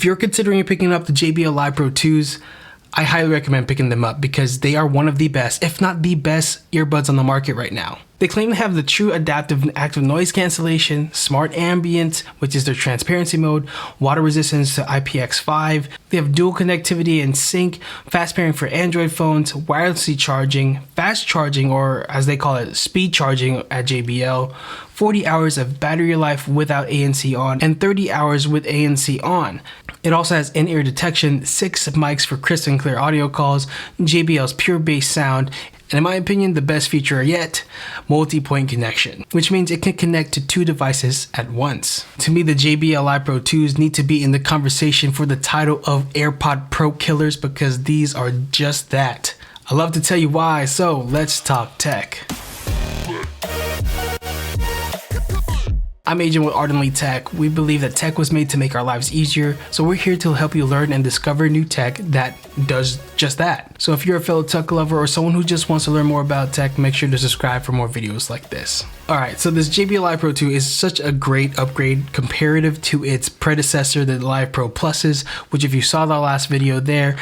If you're considering picking up the JBL Live Pro 2s, I highly recommend picking them up because they are one of the best, if not the best, earbuds on the market right now. They claim to have the true adaptive and active noise cancellation, smart ambient, which is their transparency mode, water resistance to IPX5. They have dual connectivity and sync, fast pairing for Android phones, wirelessly charging, fast charging, or as they call it, speed charging at JBL, 40 hours of battery life without ANC on, and 30 hours with ANC on. It also has in-ear detection, 6 mics for crisp and clear audio calls, JBL's pure bass sound, and in my opinion, the best feature yet, multi-point connection, which means it can connect to 2 devices at once. To me, the JBL Live Pro 2s need to be in the conversation for the title of AirPod Pro killers because these are just that. I love to tell you why, so let's talk tech. I'm Agent with Ardently Tech. We believe that tech was made to make our lives easier, so we're here to help you learn and discover new tech that does just that. So if you're a fellow tech lover or someone who just wants to learn more about tech, make sure to subscribe for more videos like this. Alright, so this JBL Live Pro 2 is such a great upgrade comparative to its predecessor, the Live Pro Pluses, which if you saw the last video there,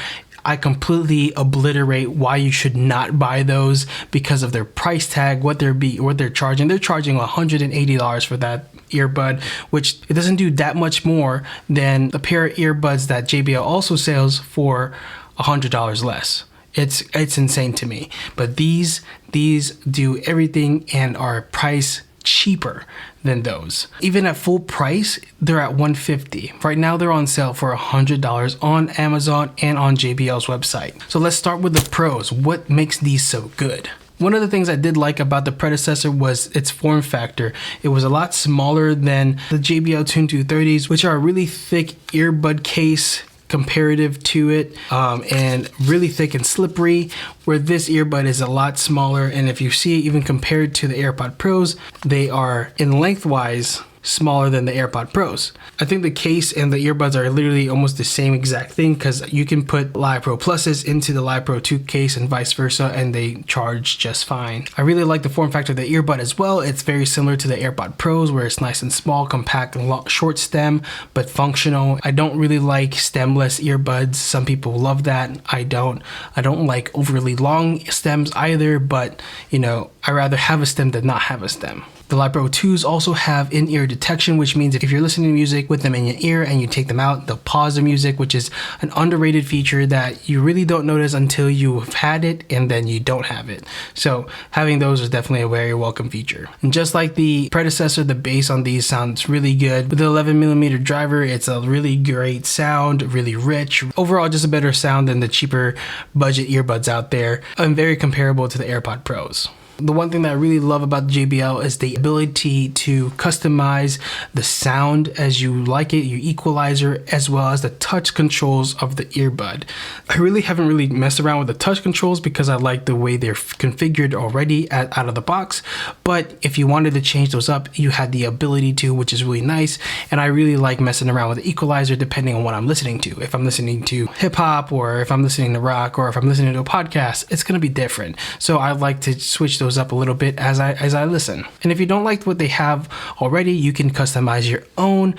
I completely obliterate why you should not buy those because of their price tag, what they're charging. They're charging $180 for that earbud, which it doesn't do that much more than a pair of earbuds that JBL also sells for $100 less. It's insane to me. But these do everything and are priced cheaper than those. Even at full price, they're at $150. Right now they're on sale for $100 on Amazon and on JBL's website. So let's start with the pros. What makes these so good? One of the things I did like about the predecessor was its form factor. It was a lot smaller than the JBL 230s, which are a really thick earbud case comparative to it, and really thick and slippery, where this earbud is a lot smaller. And if you see it even compared to the AirPod Pros, they are in lengthwise smaller than the AirPod Pros. I think the case and the earbuds are literally almost the same exact thing because you can put Live Pro Pluses into the Live Pro 2 case and vice versa, and they charge just fine. I really like the form factor of the earbud as well. It's very similar to the AirPod Pros where it's nice and small, compact, and long, short stem, but functional. I don't really like stemless earbuds. Some people love that. I don't like overly long stems either, but you know, I rather have a stem than not have a stem. The Live Pro 2s also have in-ear detection, which means if you're listening to music with them in your ear and you take them out, they'll pause the music, which is an underrated feature that you really don't notice until you've had it and then you don't have it. So having those is definitely a very welcome feature. And just like the predecessor, the bass on these sounds really good. With the 11mm driver, it's a really great sound, really rich. Overall, just a better sound than the cheaper budget earbuds out there, and very comparable to the AirPod Pros. The one thing that I really love about JBL is the ability to customize the sound as you like it, your equalizer, as well as the touch controls of the earbud. I really haven't messed around with the touch controls because I like the way they're configured already out of the box. But if you wanted to change those up, you had the ability to, which is really nice. And I really like messing around with the equalizer depending on what I'm listening to. If I'm listening to hip hop, or if I'm listening to rock, or if I'm listening to a podcast, it's going to be different. So I like to switch those up a little bit as I listen. And if you don't like what they have already, you can customize your own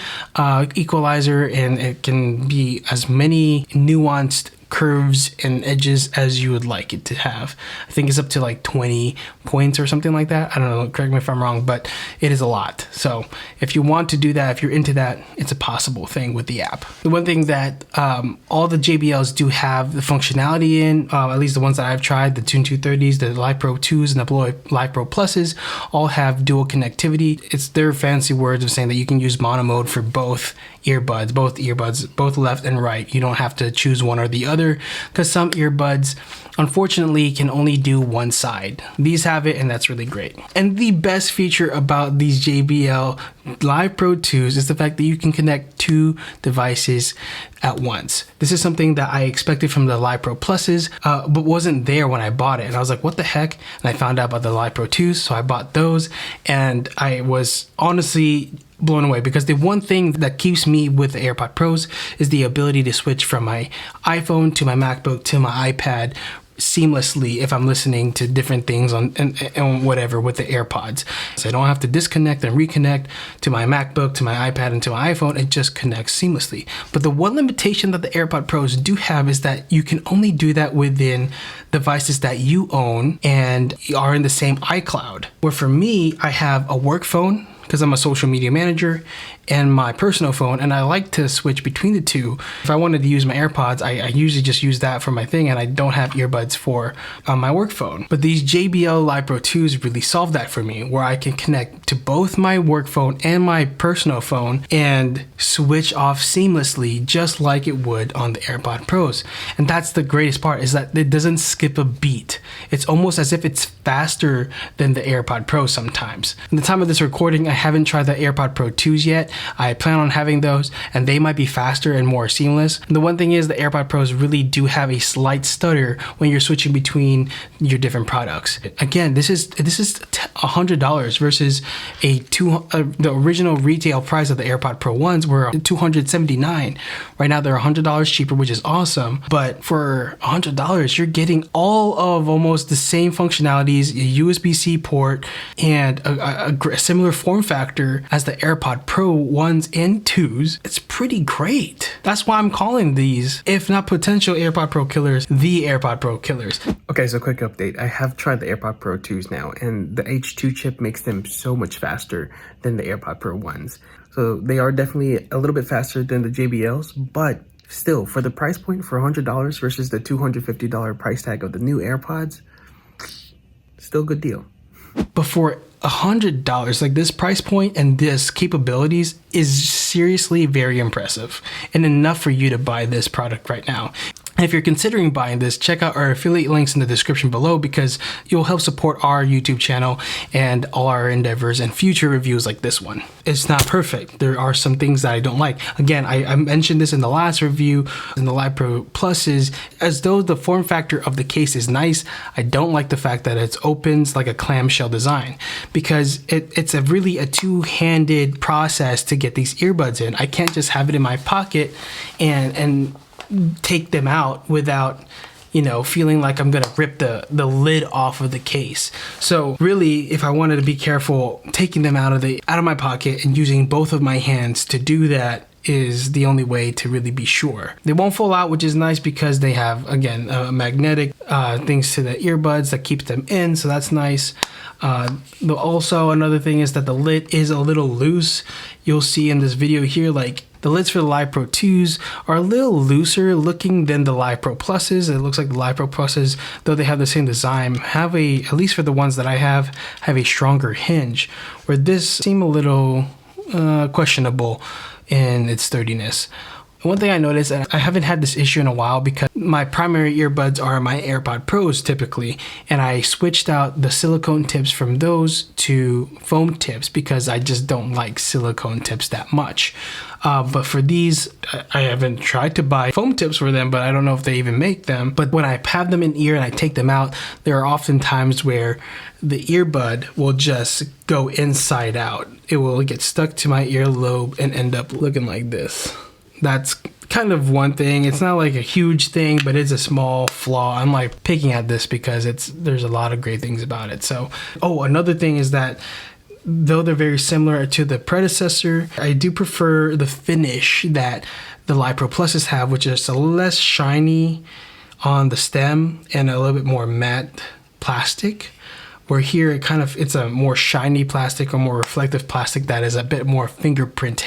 equalizer, and it can be as many nuanced curves and edges as you would like it to have. I think it's up to like 20 points or something like that. I don't know, correct me if I'm wrong, but it is a lot. So if you want to do that, if you're into that, it's a possible thing with the app. The one thing that all the JBLs do have the functionality in, at least the ones that I've tried, the 230s, the Live Pro 2s, and the Live Pro Pluses, all have dual connectivity. It's their fancy words of saying that you can use mono mode for both earbuds, both left and right. You don't have to choose one or the other, because some earbuds unfortunately can only do one side. These have it, and that's really great. And the best feature about these JBL Live Pro 2s is the fact that you can connect 2 devices at once. This is something that I expected from the Live Pro Pluses, but wasn't there when I bought it. And I was like, what the heck? And I found out about the Live Pro 2s, so I bought those, and I was honestly blown away, because the one thing that keeps me with the AirPod Pros is the ability to switch from my iPhone to my MacBook to my iPad seamlessly if I'm listening to different things on and whatever with the AirPods. So I don't have to disconnect and reconnect to my MacBook, to my iPad, and to my iPhone. It just connects seamlessly. But the one limitation that the AirPod Pros do have is that you can only do that within devices that you own and are in the same iCloud. Where for me, I have a work phone because I'm a social media manager, and my personal phone, and I like to switch between the two. If I wanted to use my AirPods, I usually just use that for my thing, and I don't have earbuds for my work phone. But these JBL Live Pro 2s really solve that for me, where I can connect to both my work phone and my personal phone and switch off seamlessly, just like it would on the AirPod Pros. And that's the greatest part, is that it doesn't skip a beat. It's almost as if it's faster than the AirPod Pro sometimes. At the time of this recording, I haven't tried the AirPod Pro 2s yet. I plan on having those, and they might be faster and more seamless. And the one thing is, the AirPod Pros really do have a slight stutter when you're switching between your different products. Again, this is $100 versus the original retail price of the AirPod Pro 1s were $279. Right now they're $100 cheaper, which is awesome. But for $100, you're getting all of almost the same functionalities, a USB-C port, and a similar form factor as the AirPod Pro 1s and 2s. It's pretty great. That's why I'm calling these, if not potential AirPod Pro killers, the AirPod Pro killers. Okay, so quick update. I have tried the AirPod Pro 2s now, and the H2 chip makes them so much faster than the AirPod Pro 1s. So they are definitely a little bit faster than the JBLs, but still, for the price point, for $100 versus the $250 price tag of the new AirPods, still a good deal. But for $100, like this price point and this capabilities is seriously very impressive and enough for you to buy this product right now. And if you're considering buying this, check out our affiliate links in the description below, because you'll help support our YouTube channel and all our endeavors and future reviews like this one. It's not perfect. There are some things that I don't like. Again, I mentioned this in the last review in the Live Pro Pluses, as though the form factor of the case is nice. I don't like the fact that it opens like a clamshell design, because it's really a two-handed process to get these earbuds in. I can't just have it in my pocket and take them out without, you know, feeling like I'm gonna rip the lid off of the case. So really, if I wanted to be careful, taking them out of my pocket and using both of my hands to do that is the only way to really be sure. They won't fall out, which is nice because they have, again, magnetic things to the earbuds that keeps them in, so that's nice. Also, another thing is that the lid is a little loose. You'll see in this video here, like, the lids for the Live Pro 2s are a little looser looking than the Live Pro Pluses. It looks like the Live Pro Pluses, though they have the same design, have at least for the ones that I have a stronger hinge, where this seem a little questionable in its sturdiness. One thing I noticed, and I haven't had this issue in a while because my primary earbuds are my AirPod Pros typically, and I switched out the silicone tips from those to foam tips because I just don't like silicone tips that much. But for these, I haven't tried to buy foam tips for them, but I don't know if they even make them. But when I have them in ear and I take them out, there are often times where the earbud will just go inside out. It will get stuck to my earlobe and end up looking like this. That's kind of one thing. It's not like a huge thing, but it's a small flaw. I'm like picking at this because there's a lot of great things about it. So, another thing is that though they're very similar to the predecessor, I do prefer the finish that the Live Pro Pluses have, which is a less shiny on the stem and a little bit more matte plastic. Where here it's a more shiny plastic or more reflective plastic that is a bit more fingerprint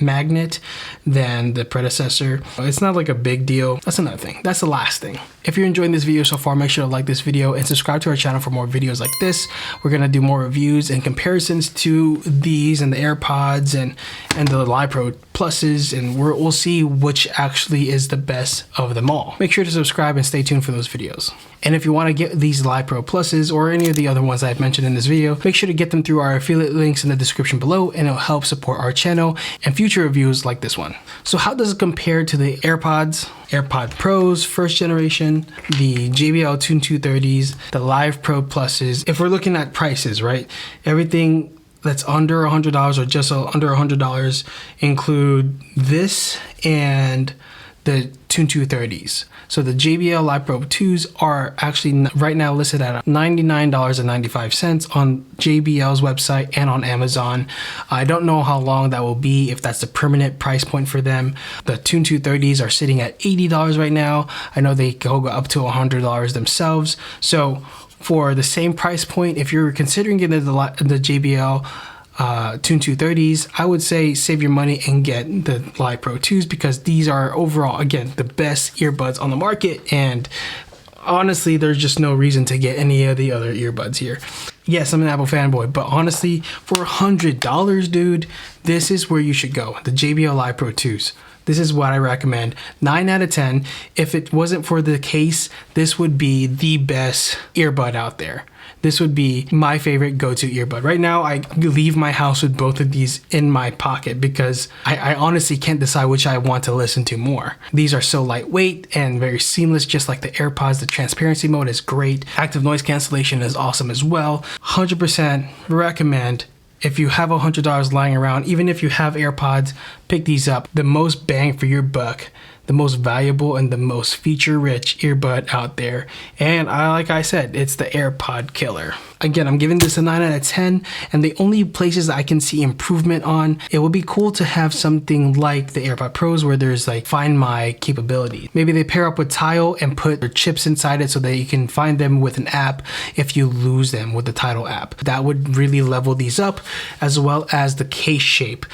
magnet than the predecessor. It's not like a big deal. That's another thing. That's the last thing. If you're enjoying this video so far, make sure to like this video and subscribe to our channel for more videos like this. We're gonna do more reviews and comparisons to these and the AirPods and the Live Pro Pluses, and we'll see which actually is the best of them all. Make sure to subscribe and stay tuned for those videos. And if you want to get these Live Pro Pluses or any of the other ones I've mentioned in this video, make sure to get them through our affiliate links in the description below, and it'll help support our channel and future reviews like this one. So how does it compare to the AirPod Pros first generation, the JBL 230s, the Live Pro Pluses? If we're looking at prices, right? Everything that's under $100 or just under $100 include this and the Tune 230s. So the JBL Live Pro 2s are actually right now listed at $99.95 on JBL's website and on Amazon. I don't know how long that will be, if that's the permanent price point for them. The Tune 230s are sitting at $80 right now. I know they go up to $100 themselves. So for the same price point, if you're considering getting the JBL Tune 230s, I would say save your money and get the Live Pro 2s, because these are overall, again, the best earbuds on the market, and honestly, there's just no reason to get any of the other earbuds here. Yes, I'm an Apple fanboy, but honestly, for $100, dude, this is where you should go. The JBL Live Pro 2s. This is what I recommend. 9 out of 10. If it wasn't for the case, this would be the best earbud out there. This would be my favorite go-to earbud. Right now, I leave my house with both of these in my pocket because I honestly can't decide which I want to listen to more. These are so lightweight and very seamless, just like the AirPods. The transparency mode is great. Active noise cancellation is awesome as well. 100% recommend. If you have $100 lying around, even if you have AirPods, pick these up. The most bang for your buck, the most valuable and the most feature-rich earbud out there. And like I said, it's the AirPod killer. Again, I'm giving this a 9 out of 10, and the only places that I can see improvement on, it would be cool to have something like the AirPod Pros where there's like Find My capability. Maybe they pair up with Tile and put their chips inside it so that you can find them with an app if you lose them with the Tidal app. That would really level these up, as well as the case shape.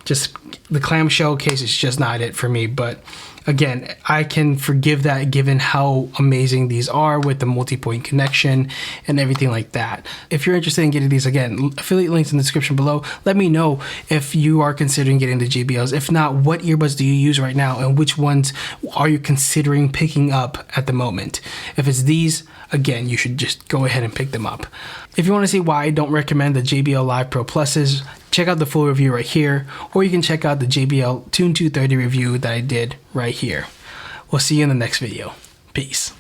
Just the clamshell case is just not it for me, but again, I can forgive that given how amazing these are with the multi-point connection and everything like that. If you're interested in getting these, again, affiliate links in the description below. Let me know if you are considering getting the JBLs. If not, what earbuds do you use right now, and which ones are you considering picking up at the moment? If it's these, again, you should just go ahead and pick them up. If you want to see why I don't recommend the JBL Live Pro Pluses, check out the full review right here, or you can check out the JBL Tune 230 review that I did right here. We'll see you in the next video. Peace.